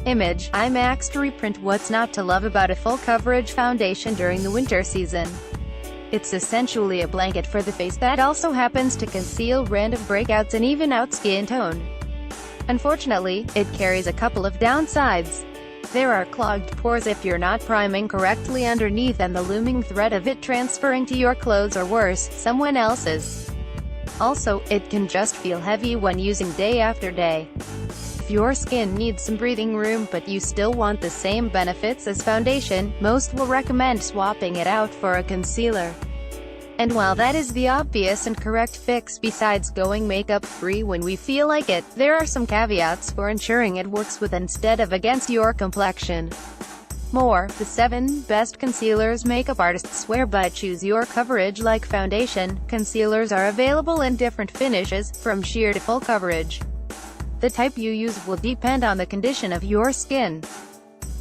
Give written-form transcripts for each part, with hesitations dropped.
Image, IMAX to reprint what's not to love about a full coverage foundation during the winter season. It's essentially a blanket for the face that also happens to conceal random breakouts and even out skin tone. Unfortunately, it carries a couple of downsides. There are clogged pores if you're not priming correctly underneath and the looming threat of it transferring to your clothes or worse, someone else's. Also, it can just feel heavy when using day after day. If your skin needs some breathing room but you still want the same benefits as foundation, most will recommend swapping it out for a concealer. And while that is the obvious and correct fix besides going makeup-free when we feel like it, there are some caveats for ensuring it works with instead of against your complexion. The 7 best concealers makeup artists swear by. Choose your coverage like foundation. Concealers are available in different finishes, from sheer to full coverage. The type you use will depend on the condition of your skin.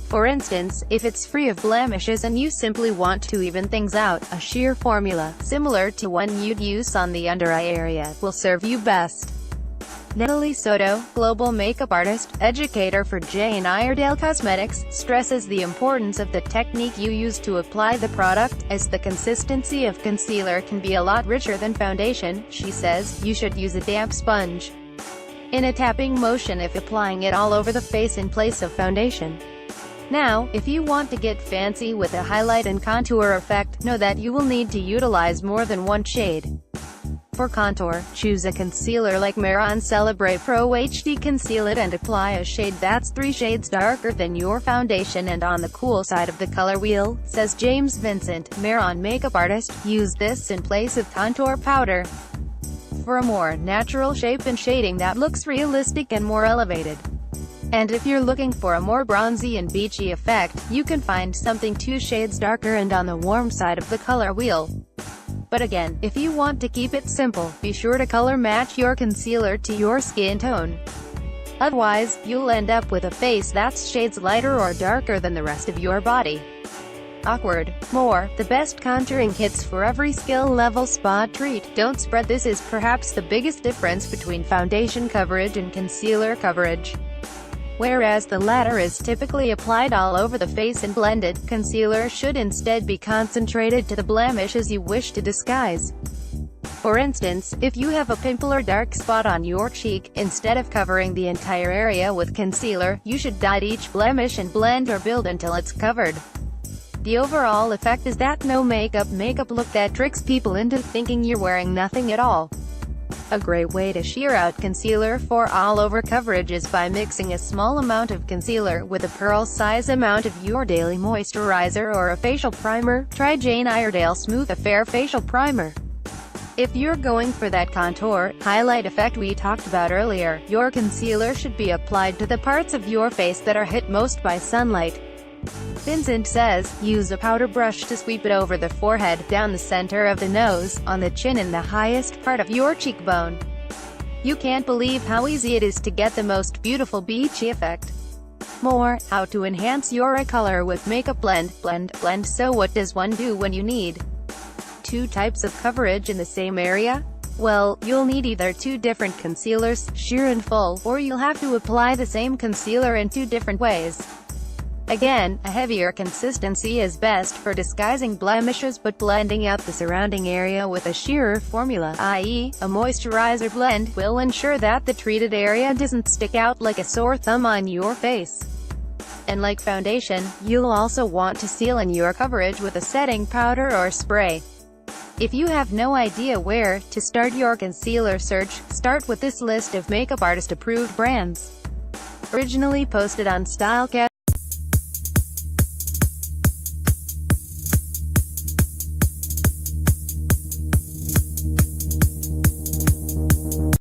For instance, if it's free of blemishes and you simply want to even things out, a sheer formula, similar to one you'd use on the under eye area, will serve you best. Natalie Soto, global makeup artist, educator for Jane Iredale Cosmetics, stresses the importance of the technique you use to apply the product, as the consistency of concealer can be a lot richer than foundation. She says, you should use a damp sponge in a tapping motion if applying it all over the face in place of foundation. Now, if you want to get fancy with a highlight and contour effect, know that you will need to utilize more than one shade. For contour, choose a concealer like Mehron Celebrate Pro HD. Conceal it and apply a shade that's 3 shades darker than your foundation and on the cool side of the color wheel, says James Vincent, Mehron makeup artist. Use this in place of contour powder for a more natural shape and shading that looks realistic and more elevated. And if you're looking for a more bronzy and beachy effect, you can find something 2 shades darker and on the warm side of the color wheel. But again, if you want to keep it simple, be sure to color match your concealer to your skin tone. Otherwise, you'll end up with a face that's shades lighter or darker than the rest of your body. Awkward. The best contouring kits for every skill level. Spot treat. Don't spread. This is perhaps the biggest difference between foundation coverage and concealer coverage. Whereas the latter is typically applied all over the face and blended, concealer should instead be concentrated to the blemishes you wish to disguise. For instance, if you have a pimple or dark spot on your cheek, instead of covering the entire area with concealer, you should dot each blemish and blend or build until it's covered. The overall effect is that no makeup look that tricks people into thinking you're wearing nothing at all. A great way to sheer out concealer for all-over coverage is by mixing a small amount of concealer with a pearl-size amount of your daily moisturizer or a facial primer. Try Jane Iredale Smooth Affair Facial Primer. If you're going for that contour, highlight effect we talked about earlier, your concealer should be applied to the parts of your face that are hit most by sunlight. Vincent says, use a powder brush to sweep it over the forehead, down the center of the nose, on the chin and the highest part of your cheekbone. You can't believe how easy it is to get the most beautiful beachy effect. How to enhance your eye color with makeup. Blend. So what does one do when you need 2 types of coverage in the same area? Well, you'll need either 2 different concealers, sheer and full, or you'll have to apply the same concealer in 2 different ways. Again, a heavier consistency is best for disguising blemishes but blending out the surrounding area with a sheerer formula, i.e., a moisturizer blend, will ensure that the treated area doesn't stick out like a sore thumb on your face. And like foundation, you'll also want to seal in your coverage with a setting powder or spray. If you have no idea where to start your concealer search, start with this list of makeup artist approved brands. Originally posted on StyleCast.